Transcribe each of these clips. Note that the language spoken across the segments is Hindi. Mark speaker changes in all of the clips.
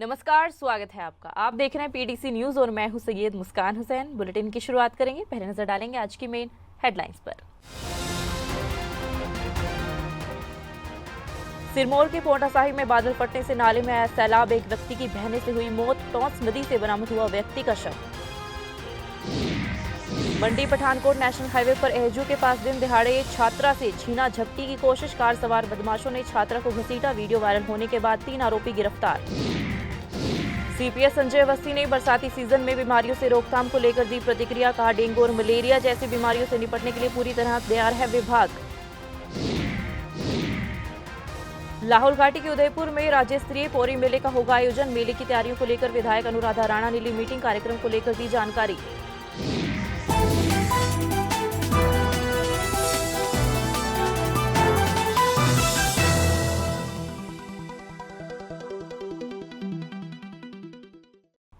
Speaker 1: नमस्कार, स्वागत है आपका। आप देख रहे हैं पीटीसी न्यूज और मैं हूं सैयद मुस्कान हुसैन। बुलेटिन की शुरुआत करेंगे। पहले नजर डालेंगे आज की मेन हेडलाइंस पर। सिरमौर के पोंटा साहिब में बादल फटने से नाले में आया सैलाब, एक व्यक्ति की बहने से हुई मौत, टॉन्स नदी से बरामद हुआ व्यक्ति का शव। मंडी पठानकोट नेशनल हाईवे पर एहजू के पास दिन दिहाड़े छात्रा से छीना झपटी की कोशिश, कार सवार बदमाशों ने छात्रा को घसीटा, वीडियो वायरल होने के बाद 3 आरोपी गिरफ्तार। सीपीएस संजय अवस्थी ने बरसाती सीजन में बीमारियों से रोकथाम को लेकर दी प्रतिक्रिया, कहा डेंगू और मलेरिया जैसी बीमारियों से निपटने के लिए पूरी तरह तैयार है विभाग। लाहौल घाटी के उदयपुर में राज्य स्तरीय पौरी मेले का होगा आयोजन, मेले की तैयारियों को लेकर विधायक अनुराधा राणा ने ली मीटिंग, कार्यक्रम को लेकर दी जानकारी।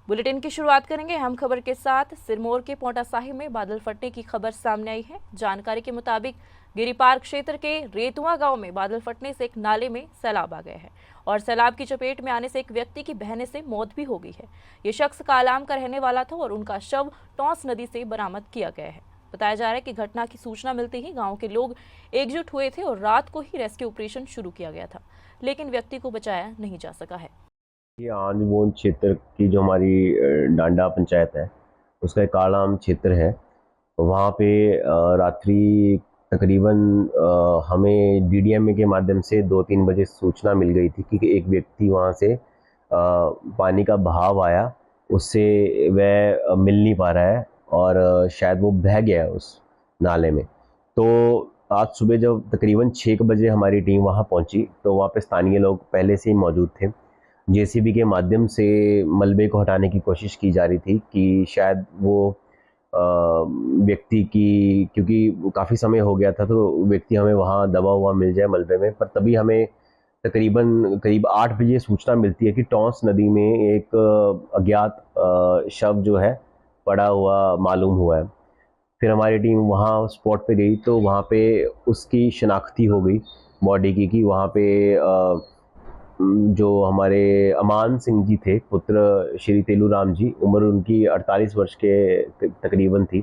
Speaker 1: बुलेटिन की शुरुआत करेंगे अहम खबर के साथ। सिरमौर के पोंटा साहिब में बादल फटने की खबर सामने आई है। जानकारी के मुताबिक गिरिपार क्षेत्र के रेतुआ गांव में बादल फटने से एक नाले में सैलाब आ गया है और सैलाब की चपेट में आने से एक व्यक्ति की बहने से मौत भी हो गई है। ये शख्स कालाम का रहने वाला था और उनका शव टॉन्स नदी से बरामद किया गया है। बताया जा रहा है कि घटना की सूचना मिलते ही गाँव के लोग एकजुट हुए थे और रात को ही रेस्क्यू ऑपरेशन शुरू किया गया था, लेकिन व्यक्ति को बचाया नहीं जा सका है।
Speaker 2: ये आंजमोन क्षेत्र की जो हमारी डांडा पंचायत है उसका एक कालाम क्षेत्र है। वहाँ पे रात्रि तकरीबन हमें डीडीएमए के माध्यम से 2-3 बजे सूचना मिल गई थी कि एक व्यक्ति वहाँ से पानी का बहाव आया, उससे वह मिल नहीं पा रहा है और शायद वो बह गया उस नाले में। तो आज सुबह जब तकरीबन 6 बजे हमारी टीम वहाँ पहुँची तो वहाँ पे स्थानीय लोग पहले से ही मौजूद थे। जेसीबी के माध्यम से मलबे को हटाने की कोशिश की जा रही थी कि शायद वो व्यक्ति की, क्योंकि काफ़ी समय हो गया था तो व्यक्ति हमें वहाँ दबा हुआ मिल जाए मलबे में। पर तभी हमें तकरीबन करीब 8 बजे सूचना मिलती है कि टॉन्स नदी में एक अज्ञात शव जो है पड़ा हुआ मालूम हुआ है। फिर हमारी टीम वहाँ स्पॉट पे गई तो वहाँ पे उसकी शनाख्ती हो गई बॉडी की कि वहाँ पे जो हमारे अमान सिंह जी थे, पुत्र श्री तेलूराम जी, उम्र उनकी 48 वर्ष के तकरीबन थी,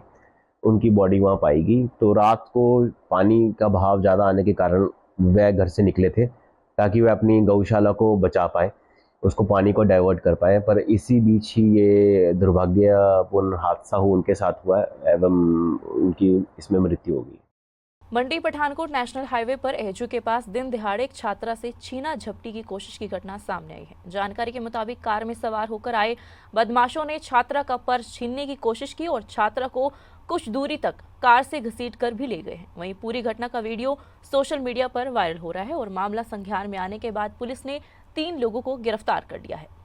Speaker 2: उनकी बॉडी वहाँ पाई गई। तो रात को पानी का बहाव ज़्यादा आने के कारण वह घर से निकले थे ताकि वह अपनी गौशाला को बचा पाए, उसको पानी को डाइवर्ट कर पाए। पर इसी बीच ही ये दुर्भाग्यपूर्ण हादसा उनके साथ हुआ एवं उनकी इसमें मृत्यु हो गई।
Speaker 1: मंडी पठानकोट नेशनल हाईवे पर एहजू के पास दिन दिहाड़े एक छात्रा से छीना झपटी की कोशिश की घटना सामने आई है। जानकारी के मुताबिक कार में सवार होकर आए बदमाशों ने छात्रा का पर्स छीनने की कोशिश की और छात्रा को कुछ दूरी तक कार से घसीट कर भी ले गए हैं। वहीं पूरी घटना का वीडियो सोशल मीडिया पर वायरल हो रहा है और मामला संज्ञान में आने के बाद पुलिस ने 3 लोगों को गिरफ्तार कर लिया है।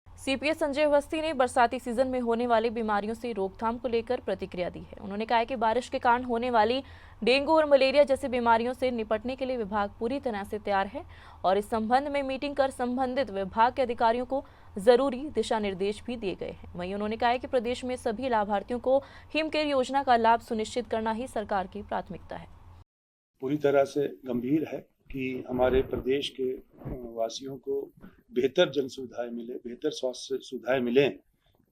Speaker 1: सीपीएस संजय अवस्थी ने बरसाती सीजन में होने वाली बीमारियों से रोकथाम को लेकर प्रतिक्रिया दी है। उन्होंने कहा कि बारिश के कारण होने वाली डेंगू और मलेरिया जैसी बीमारियों से निपटने के लिए विभाग पूरी तरह से तैयार है और इस संबंध में मीटिंग कर संबंधित विभाग के अधिकारियों को जरूरी दिशा निर्देश भी दिए गए हैं। वहीं उन्होंने कहा कि प्रदेश में सभी लाभार्थियों को हिमकेयर योजना का लाभ सुनिश्चित करना ही सरकार की प्राथमिकता है।
Speaker 3: पूरी तरह से गंभीर है कि हमारे प्रदेश के वासियों को बेहतर जन सुविधाएं मिले, बेहतर स्वास्थ्य सुविधाएं मिलें,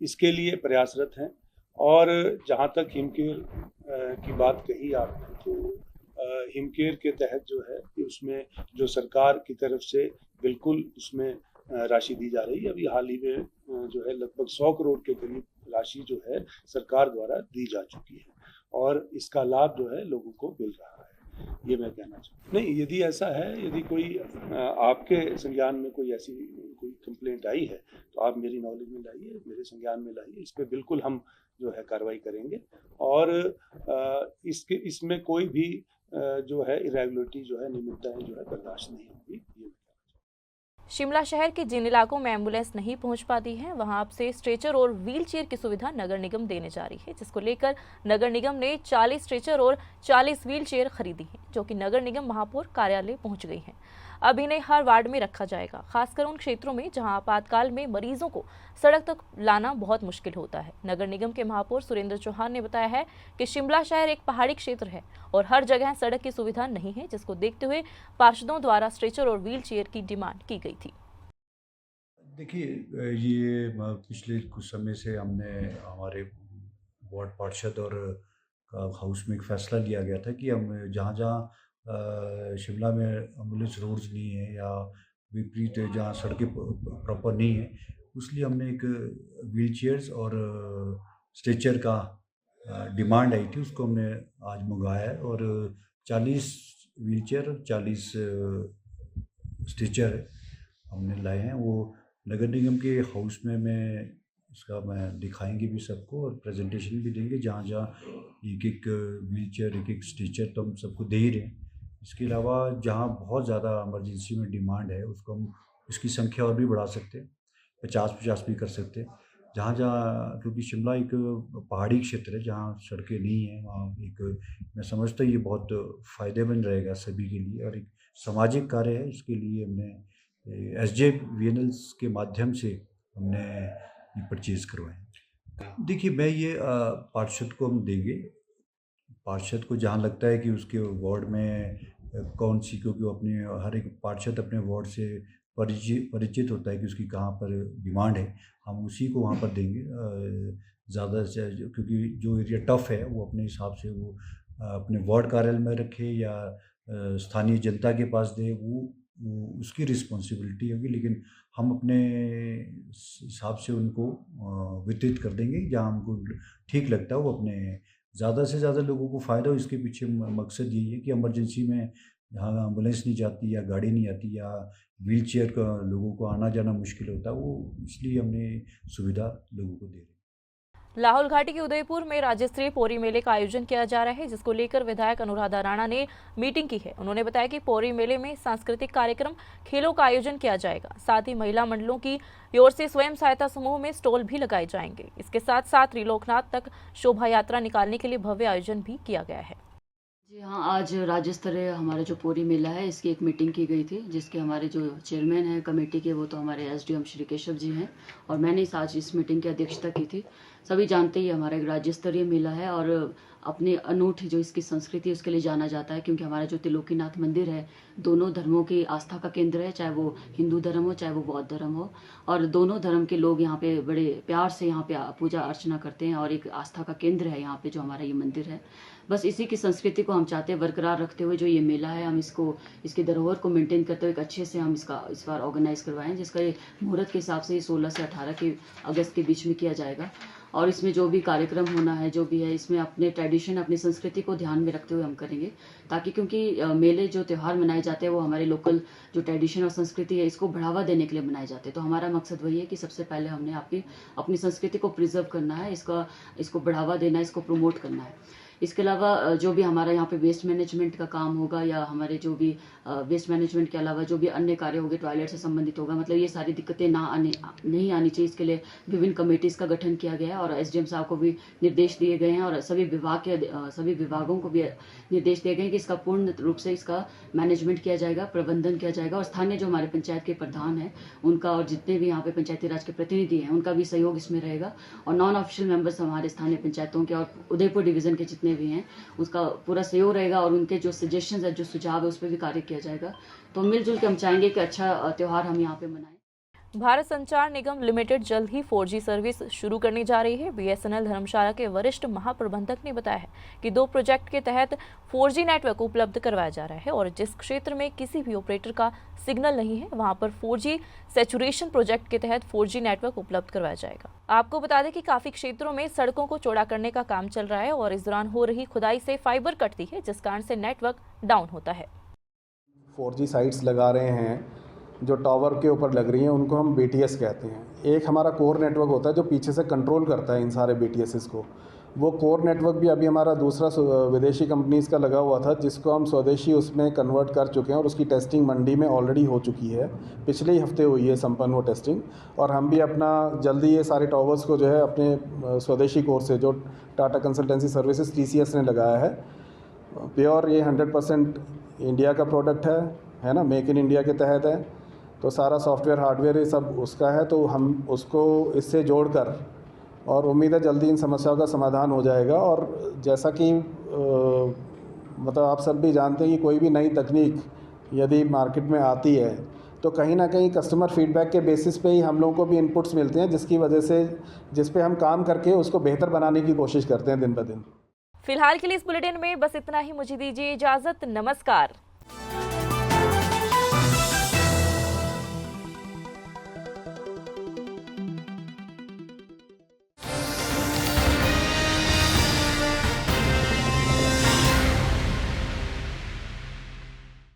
Speaker 3: इसके लिए प्रयासरत हैं। और जहां तक हिमकेयर की बात कही आपने, तो हिमकेयर के तहत जो है कि उसमें जो सरकार की तरफ से बिल्कुल उसमें राशि दी जा रही है। अभी हाल ही में जो है लगभग 100 करोड़ के करीब राशि जो है सरकार द्वारा दी जा चुकी है और इसका लाभ जो है लोगों को मिल रहा है। ये मैं कहना चाहूँ। नहीं, यदि ऐसा है, यदि कोई आपके संज्ञान में कोई ऐसी कोई कंप्लेंट आई है तो आप मेरी नॉलेज में लाइए, मेरे संज्ञान में लाइए। इस पे बिल्कुल हम जो है कार्रवाई करेंगे और इसमें कोई भी जो है इरेगुलरिटी जो है, नियमितताएं जो है बर्दाश्त नहीं होगी।
Speaker 1: शिमला शहर के जिन इलाकों में एम्बुलेंस नहीं पहुंच पाती है वहां अब से स्ट्रेचर और व्हील चेयर की सुविधा नगर निगम देने जा रही है, जिसको लेकर नगर निगम ने 40 स्ट्रेचर और 40 व्हील चेयर खरीदी है, जो कि नगर निगम महापौर कार्यालय पहुंच गई हैं। अब इन्हें हर वार्ड में रखा जाएगा, खासकर उन क्षेत्रों में जहां आपातकाल में मरीजों को सड़क तक लाना बहुत मुश्किल होता है। नगर निगम के महापौर सुरेंद्र चौहान ने बताया है कि शिमला शहर एक पहाड़ी क्षेत्र है और हर जगह सड़क की सुविधा नहीं है, जिसको देखते हुए पार्षदों द्वारा स्ट्रेचर और व्हील चेयर की डिमांड की गई थी।
Speaker 4: देखिए ये पिछले कुछ समय से हमने हमारे वार्ड पार्षद और हाउस में एक फ़ैसला लिया गया था कि हम जहाँ शिमला में एम्बुलेंस रोड्स नहीं है या विपरीत जहाँ सड़कें प्रॉपर नहीं है, उसलिए हमने एक व्हील चेयर्स और स्ट्रेचर का डिमांड आई थी, उसको हमने आज मंगाया है और 40 व्हील चेयर और 40 स्ट्रेचर हमने लाए हैं। वो नगर निगम के हाउस में मैं दिखाएंगे भी सबको और प्रेजेंटेशन भी देंगे, जहाँ जहाँ एक व्हील चेयर एक स्ट्रेचर तो हम सबको दे ही रहे हैं। इसके अलावा जहाँ बहुत ज़्यादा इमरजेंसी में डिमांड है उसको हम इसकी संख्या और भी बढ़ा सकते हैं, 50-50 भी कर सकते हैं। जहाँ जहाँ क्योंकि शिमला एक पहाड़ी क्षेत्र है जहाँ सड़कें नहीं हैं, वहाँ एक मैं समझता हूँ ये बहुत फ़ायदेमंद रहेगा सभी के लिए और एक सामाजिक कार्य है। इसके लिए हमने SJVNL के माध्यम से हमने ये परचेज़ करवाए। देखिए मैं ये पार्षद को हम देंगे, पार्षद को जहाँ लगता है कि उसके वार्ड में कौन सी, क्योंकि वो अपने हर एक पार्षद अपने वार्ड से परिचित होता है कि उसकी कहाँ पर डिमांड है, हम उसी को वहाँ पर देंगे। ज़्यादा से क्योंकि जो एरिया टफ़ है वो अपने हिसाब से वो अपने वार्ड कार्यालय में रखे या स्थानीय जनता के पास दे, वो उसकी रिस्पॉन्सिबिलिटी होगी, लेकिन हम अपने हिसाब से उनको वितरित कर देंगे जहाँ हमको ठीक लगता है। वो अपने ज़्यादा से ज़्यादा लोगों को फ़ायदा हो, इसके पीछे मकसद यही है कि इमरजेंसी में जहाँ एम्बुलेंस नहीं जाती या गाड़ी नहीं आती या व्हील चेयर का लोगों को आना जाना मुश्किल होता है, वो इसलिए हमने सुविधा लोगों को दे रहे हैं।
Speaker 1: लाहौल घाटी के उदयपुर में राज्य स्तरीय पोरी मेले का आयोजन किया जा रहा है, जिसको लेकर विधायक अनुराधा राणा ने मीटिंग की है। उन्होंने बताया कि पोरी मेले में सांस्कृतिक कार्यक्रम, खेलों का आयोजन किया जाएगा। साथ ही महिला मंडलों की ओर से स्वयं सहायता समूह में स्टॉल भी लगाए जाएंगे। इसके साथ साथ त्रिलोकनाथ तक शोभा यात्रा निकालने के लिए भव्य आयोजन भी किया गया है।
Speaker 5: जी हाँ, आज राज्य स्तरीय हमारा जो पोरी मेला है इसकी एक मीटिंग की गई थी, जिसके हमारे जो चेयरमैन हैं कमेटी के वो तो हमारे SDM श्री केशव जी हैं और मैंने आज इस मीटिंग की अध्यक्षता की थी। सभी जानते ही हमारा एक राज्य स्तरीय मेला है और अपनी अनूठी जो इसकी संस्कृति उसके लिए जाना जाता है, क्योंकि हमारा जो त्रिलोकीनाथ मंदिर है दोनों धर्मों की आस्था का केंद्र है, चाहे वो हिंदू धर्म हो चाहे वो बौद्ध धर्म हो, और दोनों धर्म के लोग यहाँ पे बड़े प्यार से यहाँ पे पूजा अर्चना करते हैं और एक आस्था का केंद्र है यहाँ पे जो हमारा ये मंदिर है। बस इसी की संस्कृति को हम चाहते हैं बरकरार रखते हुए जो ये मेला है हम इसकी धरोहर को मेंटेन करते हुए एक अच्छे से हम इस बार ऑर्गेनाइज करवाएं, जिसका ये मुहूर्त के हिसाब से 16 से 18 अगस्त के बीच में किया जाएगा। और इसमें जो भी कार्यक्रम होना है जो भी है, इसमें अपने ट्रेडिशन अपनी संस्कृति को ध्यान में रखते हुए हम करेंगे, ताकि क्योंकि मेले जो त्यौहार मनाए जाते हैं वो हमारे लोकल जो ट्रेडिशन और संस्कृति है इसको बढ़ावा देने के लिए मनाए जाते हैं। तो हमारा मकसद वही है कि सबसे पहले हमने अपनी संस्कृति को प्रिजर्व करना है, इसको बढ़ावा देना है, इसको प्रमोट करना है। इसके अलावा जो भी हमारा यहाँ पे वेस्ट मैनेजमेंट का काम होगा या हमारे जो भी वेस्ट मैनेजमेंट के अलावा जो भी अन्य कार्य होंगे टॉयलेट से संबंधित होगा, मतलब ये सारी दिक्कतें नहीं आनी चाहिए, इसके लिए विभिन्न कमेटीज़ का गठन किया गया है और SDM साहब को भी निर्देश दिए गए हैं और सभी विभागों को भी निर्देश दिए गए हैं कि इसका पूर्ण रूप से इसका मैनेजमेंट किया जाएगा, प्रबंधन किया जाएगा और स्थानीय जो हमारे पंचायत के प्रधान हैं उनका और जितने भी यहाँ पे पंचायती राज के प्रतिनिधि हैं उनका भी सहयोग इसमें रहेगा और नॉन ऑफिशियल मेंबर्स हमारे स्थानीय पंचायतों के और उदयपुर डिवीजन के जितने भी हैं उसका पूरा सहयोग रहेगा और उनके जो सजेशंस है जो सुझाव है उस पर भी कार्य किया जाएगा। तो मिलजुल के हम चाहेंगे कि अच्छा त्यौहार हम यहाँ पे मनाएं।
Speaker 1: भारत संचार निगम लिमिटेड जल्द ही 4G सर्विस शुरू करने जा रही है। BSNL धर्मशाला के वरिष्ठ महाप्रबंधक ने बताया है कि 2 प्रोजेक्ट के तहत 4G नेटवर्क उपलब्ध करवाया जा रहा है और जिस क्षेत्र में किसी भी ऑपरेटर का सिग्नल नहीं है वहां पर 4G सैचुरेशन प्रोजेक्ट के तहत 4G नेटवर्क उपलब्ध करवाया जाएगा। आपको बता दें कि काफी क्षेत्रों में सड़कों को चौड़ा करने का काम चल रहा है और इस दौरान हो रही खुदाई से फाइबर कटती है, जिस कारण से नेटवर्क डाउन होता है।
Speaker 6: 4G साइट्स लगा रहे हैं जो टावर के ऊपर लग रही हैं, उनको हम BTS कहते हैं। एक हमारा कोर नेटवर्क होता है जो पीछे से कंट्रोल करता है इन सारे BTSs को। वो कोर नेटवर्क भी अभी हमारा दूसरा विदेशी कंपनीज़ का लगा हुआ था, जिसको हम स्वदेशी उसमें कन्वर्ट कर चुके हैं और उसकी टेस्टिंग मंडी में ऑलरेडी हो चुकी है। पिछले ही हफ्ते हुई है संपन्न वो टेस्टिंग और हम भी अपना जल्दी ये सारे टावर्स को जो है अपने स्वदेशी कोर से जो टाटा कंसल्टेंसी सर्विसेज TCS ने लगाया है, प्योर ये 100% इंडिया का प्रोडक्ट है ना, मेक इन इंडिया के तहत है। तो सारा सॉफ्टवेयर हार्डवेयर ये सब उसका है, तो हम उसको इससे जोड़कर और उम्मीद है जल्दी इन समस्याओं का समाधान हो जाएगा। और जैसा कि मतलब आप सब भी जानते हैं कि कोई भी नई तकनीक यदि मार्केट में आती है तो कहीं ना कहीं कस्टमर फीडबैक के बेसिस पे ही हम लोगों को भी इनपुट्स मिलते हैं, जिसकी वजह से जिस पे हम काम करके उसको बेहतर बनाने की कोशिश करते हैं दिन ब दिन।
Speaker 1: फिलहाल के लिए इस बुलेटिन में बस इतना ही। मुझे दीजिए इजाजत। नमस्कार।